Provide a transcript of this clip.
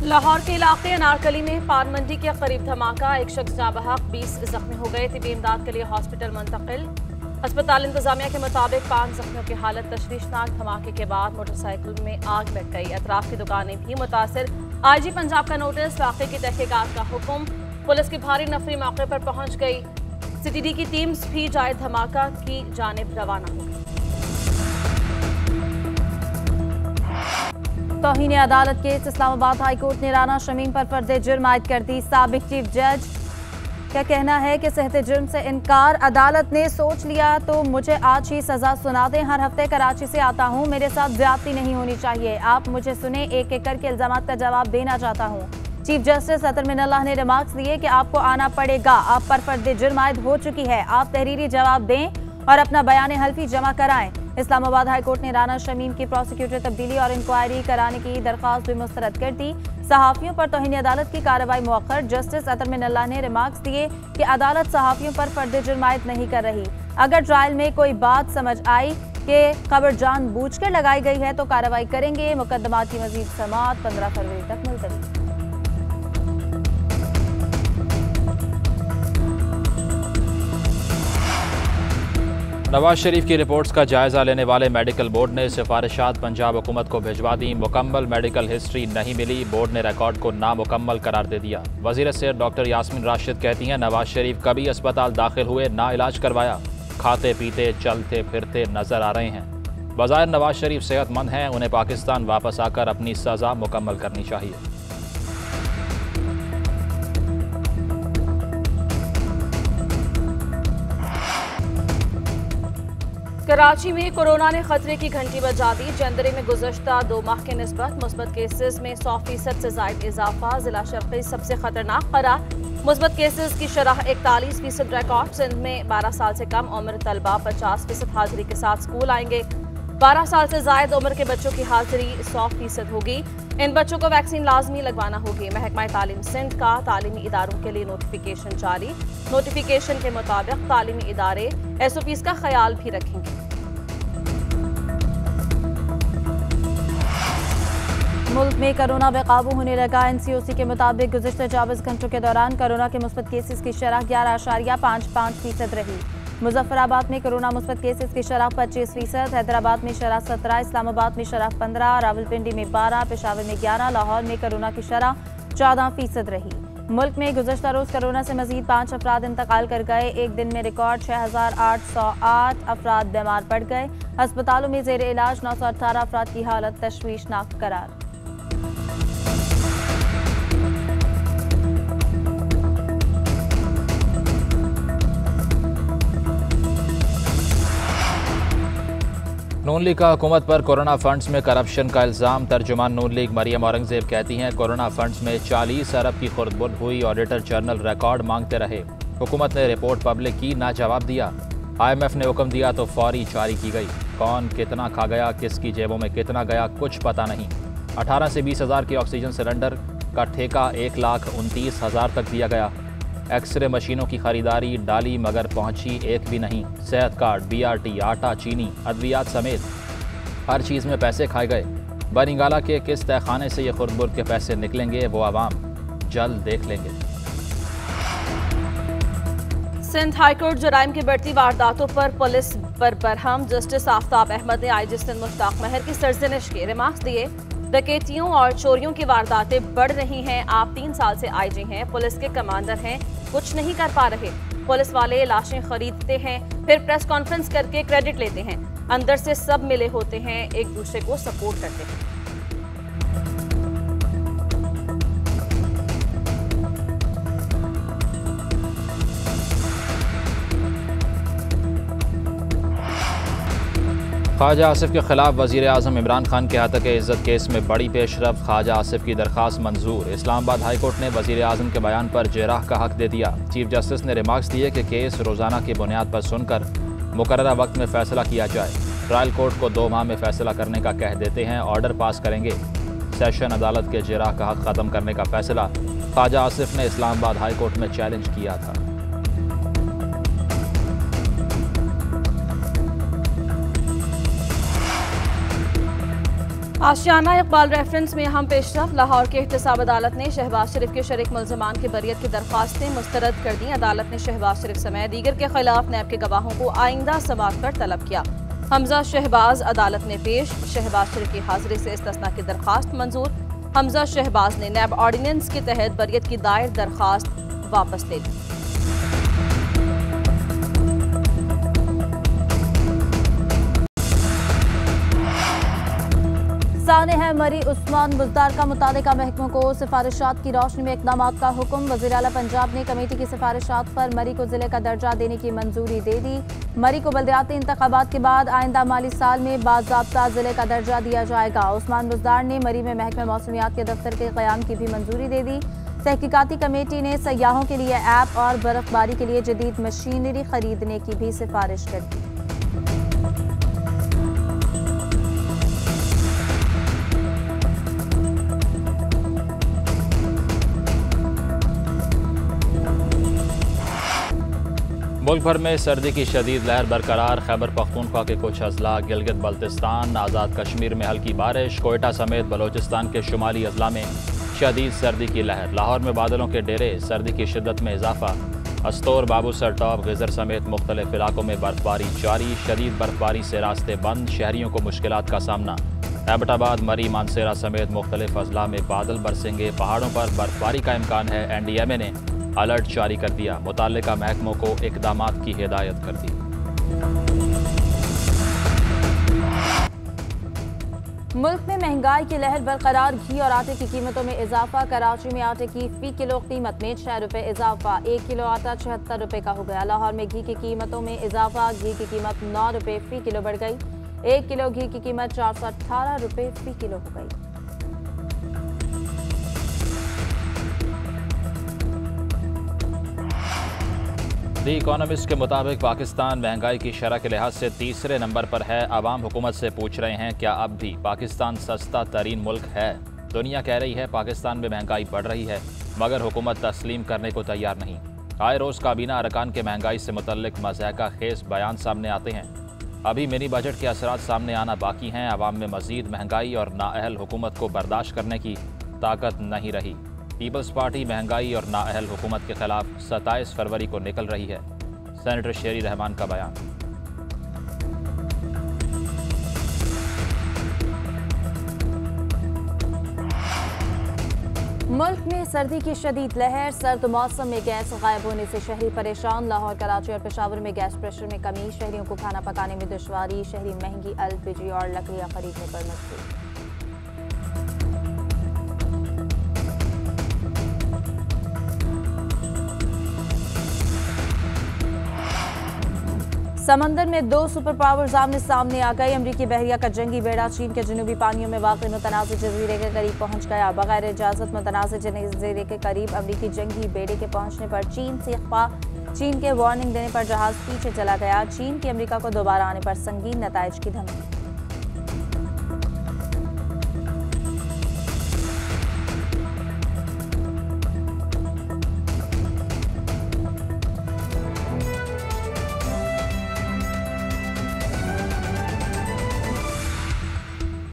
लाहौर के इलाके अनारकली में पान मंडी के करीब धमाका, एक शख्स जाँ बहक, 20 जख्मी हो गए। तिब्बी इमदाद के लिए हॉस्पिटल मुंतकिल। अस्पताल इंतजामिया के मुताबिक 5 जख्मियों की हालत तशवीशनाक। धमाके के बाद मोटरसाइकिल में आग लग गई, अतराफ की दुकानें भी मुतासिर। आईजी पंजाब का नोटिस, वाक़े की तहकीकात का हुक्म। पुलिस की भारी नफरी मौके पर पहुंच गई। सीटीडी की टीम्स भी जाए धमाका की जानिब रवाना हो गई। तौहीन अदालत केस, इस्लामाबाद हाई कोर्ट ने राना शमीम पर फर्द जुर्म आयद कर दी। साबिक चीफ जज का कहना है कि सेहत जुर्म से इनकार, अदालत ने सोच लिया तो मुझे आज ही सजा सुना दें। हर हफ्ते कराची से आता हूँ, मेरे साथ ज्यादती नहीं होनी चाहिए। आप मुझे सुने, एक एक करके इल्जामात का जवाब देना चाहता हूँ। चीफ जस्टिस अतर मिनल्लाह ने रिमार्क्स दिए कि आपको आना पड़ेगा, आप पर फर्द जुर्म आयद हो चुकी है, आप तहरीरी जवाब दें और अपना बयान हल्फी जमा कराएं। इस्लामाबाद हाई कोर्ट ने राना शमीम की प्रोसिक्यूटर तब्दीली और इंक्वायरी कराने की दरख्वास्त भी मुस्तरद कर दी। सहाफ़ियों पर तौहीन अदालत की कार्रवाई मौखर, जस्टिस अतर मिनल्लाह ने रिमार्क्स दिए कि अदालत सहाफ़ियों पर फर्द जुर्म आयद नहीं कर रही। अगर ट्रायल में कोई बात समझ आई कि खबर जानबूझकर लगाई गई है तो कार्रवाई करेंगे। मुकदमात की मजीद समाअत 15 फरवरी तक मुलतवी। नवाज शरीफ की रिपोर्ट्स का जायजा लेने वाले मेडिकल बोर्ड ने सिफारिशात पंजाब हुकूमत को भिजवा दी। मुकम्मल मेडिकल हिस्ट्री नहीं मिली, बोर्ड ने रिकॉर्ड को नामुकम्मल करार दे दिया। वज़ीर सेहत डॉक्टर यास्मीन राशिद कहती हैं, नवाज शरीफ कभी अस्पताल दाखिल हुए ना इलाज करवाया, खाते पीते चलते फिरते नजर आ रहे हैं। बज़ाहिर नवाज शरीफ सेहतमंद हैं, उन्हें पाकिस्तान वापस आकर अपनी सज़ा मुकम्मल करनी चाहिए। कराची में कोरोना ने खतरे की घंटी बजा दी। जंदरे में गुज़श्ता 2 माह के निस्बत मुस्बत केसेस में 100% से ज़ायद इजाफा, जिला शर्क़ी सबसे खतरनाक करार। मुस्बत केसेस की शरह 41% रिकॉर्ड। सिंध में 12 साल से कम उम्र तलबा 50% हाजिरी के साथ स्कूल आएंगे। 12 साल से ज़ायद उम्र के बच्चों की हाजिरी 100% होगी। इन बच्चों को वैक्सीन लाजमी लगवाना होगी। महकमा तालीम सिंध का तालीमी इदारों के लिए नोटिफिकेशन जारी। नोटिफिकेशन के मुताबिक तालीमी इदारे SOPs का ख्याल भी रखेंगे। मुल्क में कोरोना बेकाबू होने लगा। NCOC के मुताबिक गुज़श्ता 24 घंटों के दौरान कोरोना के मुस्बत केसेस की शरह 11.55% रही। मुजफ्फराबाद में कोरोना मुस्बत केसेस की शरह 25%, हैदराबाद में शरह 17, इस्लामाबाद में शरह 15, रावलपिंडी में 12, पेशावर में 11, लाहौर में कोरोना की शरह 14% रही। मुल्क में गुज़श्ता रोज़ कोरोना से मजीद 5 अफराद इंतकाल कर गए। एक दिन में रिकॉर्ड 6808 अफराद बीमार पड़ गए। अस्पतालों में ज़ेर इलाज 918 अफराद की हालत तशवीशनाक करार। नून लीग का हुकूमत पर कोरोना फंड्स में करप्शन का इल्ज़ाम। तर्जुमान नून लीग मरियम औरंगजेब कहती हैं, कोरोना फंड्स में 40 अरब की खुर्द-बुर्द हुई, ऑडिटर जनरल रिकॉर्ड मांगते रहे, हुकूमत ने रिपोर्ट पब्लिक की, ना जवाब दिया। IMF ने हुक्म दिया तो फौरी जारी की गई। कौन कितना खा गया, किसकी जेबों में कितना गया, कुछ पता नहीं। 18 से 20 हज़ार के ऑक्सीजन सिलेंडर का ठेका 1,29,000 तक दिया गया। एक्सरे मशीनों की खरीदारी डाली मगर पहुंची एक भी नहीं। सेहत कार्ड, BRT, आटा, चीनी, अद्वियात समेत हर चीज़ में पैसे खाए गए। बनिंगाला के किस तहखाने से ये खुर्द-बुर्द के पैसे निकलेंगे, वो आवाम जल्द देख लेंगे। सिंध हाईकोर्ट जराइम की बढ़ती वारदातों पर पुलिस पर बरहम। जस्टिस आफ्ताब अहमद ने IG सिंध मुश्ताक महर की सरजनिश के रिमार्क्स दिए। डकैतियों और चोरियों की वारदातें बढ़ रही हैं। आप 3 साल से IG हैं, पुलिस के कमांडर हैं, कुछ नहीं कर पा रहे। पुलिस वाले लाशें खरीदते हैं, फिर प्रेस कॉन्फ्रेंस करके क्रेडिट लेते हैं, अंदर से सब मिले होते हैं, एक दूसरे को सपोर्ट करते हैं। ख्वाजा आसिफ के खिलाफ वज़ीर आज़म इमरान खान के हतक इज़्ज़त केस में बड़ी पेशरफ। ख्वाजा आसिफ की दरख्वास्त मंजूर। इस्लामाबाद हाई कोर्ट ने वज़ीर आज़म के बयान पर जेराह का हक दे दिया। चीफ जस्टिस ने रिमार्क्स दिए कि केस रोज़ाना की बुनियाद पर सुनकर मुकर्ररा वक्त में फ़ैसला किया जाए। ट्रायल कोर्ट को 2 माह में फ़ैसला करने का कह देते हैं, ऑर्डर पास करेंगे। सेशन अदालत के जेराह का हक ख़त्म करने का फ़ैसला ख्वाजा आसिफ ने इस्लामाबाद हाई कोर्ट में चैलेंज किया था। आशियाना इकबाल रेफरेंस में अहम पेशरफ। लाहौर की एहतसाब अदालत ने शहबाज शरीफ के शरीक मुल्ज़मान की बरियत की दरख्वास्तें मुस्तरद कर दी। अदालत ने शहबाज शरीफ समेत दीगर के खिलाफ नैब के गवाहों को आइंदा समाअत पर तलब किया। हमजा शहबाज अदालत में पेश। शहबाज शरीफ की हाजिरी से इस्तिस्ना की दरख्वास्त मंजूर। हमजा शहबाज ने नैब ऑर्डिनेंस के तहत बरियत की दायर दरख्वास्त वापस ले ली। साने है मरी उस्मान बुज़दार का मुतालिका महकमों को सिफारिशात की रोशनी में इक़दामात का हुक्म। वज़ीर आला पंजाब ने कमेटी की सिफारिशात पर मरी को ज़िले का दर्जा देने की मंजूरी दे दी। मरी को बल्दियाती इंतखाबात के बाद आइंदा माली साल में बाज़ाब्ता ज़िले का दर्जा दिया जाएगा। उस्मान बुज़दार ने मरी में महकमे मौसमियात के दफ्तर के क़याम की भी मंजूरी दे दी। तहकीकाती कमेटी ने सयाहों के लिए ऐप और बर्फबारी के लिए जदीद मशीनरी खरीदने की भी सिफारिश कर दी। मुल्क भर में सर्दी की शदीद लहर बरकरार। खैबर पख्तूनख्वा के कुछ अजला, गिलगित बल्तिस्तान, आज़ाद कश्मीर में हल्की बारिश। कोयटा समेत बलोचिस्तान के शुमाली अजला में शदीद सर्दी की लहर। लाहौर में बादलों के डेरे, सर्दी की शिद्दत में इजाफा। अस्तोर, बाबूसर टॉप, गिजर समेत मुख्तलिफ इलाकों में बर्फबारी जारी। शदीद बर्फबारी से रास्ते बंद, शहरियों को मुश्किलात का सामना। एबटाबाद, मरी, मानसेरा समेत मुख्तलिफ अजला में बादल बरसेंगे। पहाड़ों पर बर्फबारी का इम्कान है। NDMA ने अलर्ट जारी कर दिया। मुताल्लिका महकमों को इक़दामात की हिदायत कर दी। मुल्क में महंगाई की लहर बरकरार। घी और आटे की कीमतों में इजाफा। कराची में आटे की फी किलो कीमत में 6 रुपये इजाफा। 1 किलो आटा 76 रुपये का हो गया। लाहौर में घी की कीमतों में इजाफा। घी की कीमत 9 रुपये फी किलो बढ़ गई। 1 किलो घी की कीमत 418 रुपये फी किलो हो गई। दी इकोनॉमिस्ट के मुताबिक पाकिस्तान महंगाई की शरह के लिहाज से तीसरे नंबर पर है। आवाम हुकूमत से पूछ रहे हैं क्या अब भी पाकिस्तान सस्ता तरीन मुल्क है। दुनिया कह रही है पाकिस्तान में महंगाई बढ़ रही है, मगर हुकूमत तस्लीम करने को तैयार नहीं। आए रोज़ काबीना अरकान के महंगाई से मुतल्लिक मज़ाक़ा खेज़ बयान सामने आते हैं। अभी मिनी बजट के असरात सामने आना बाकी हैं। आवाम में मज़ीद महंगाई और नाअहल हुकूमत को बर्दाश्त करने की ताकत नहीं रही। पीपल्स पार्टी महंगाई और नाअहल हुकूमत के खिलाफ 27 फरवरी को निकल रही है। सेनेटर शेरी रहमान का बयान। मुल्क में सर्दी की शदीद लहर। सर्द मौसम में गैस गायब होने से शहरी परेशान। लाहौर, कराची और पेशावर में गैस प्रेशर में कमी। शहरियों को खाना पकाने में दुश्वारी। शहरी महंगी LPG और लकड़ियाँ खरीदने पर मजबूर। समंदर में 2 सुपर पावर्स आमने सामने आ गए। अमरीकी बहरिया का जंगी बेड़ा चीन के जनूबी पानियों में वाक़ मुतनाज़ जजीरे के करीब पहुंच गया। बगैर इजाज़त मुतनाज़ जजीरे के करीब अमरीकी जंगी बेड़े के पहुंचने पर चीन से इख्फा। चीन के वार्निंग देने पर जहाज़ पीछे चला गया। चीन की अमरीका को दोबारा आने पर संगीन नताइज की धमकी।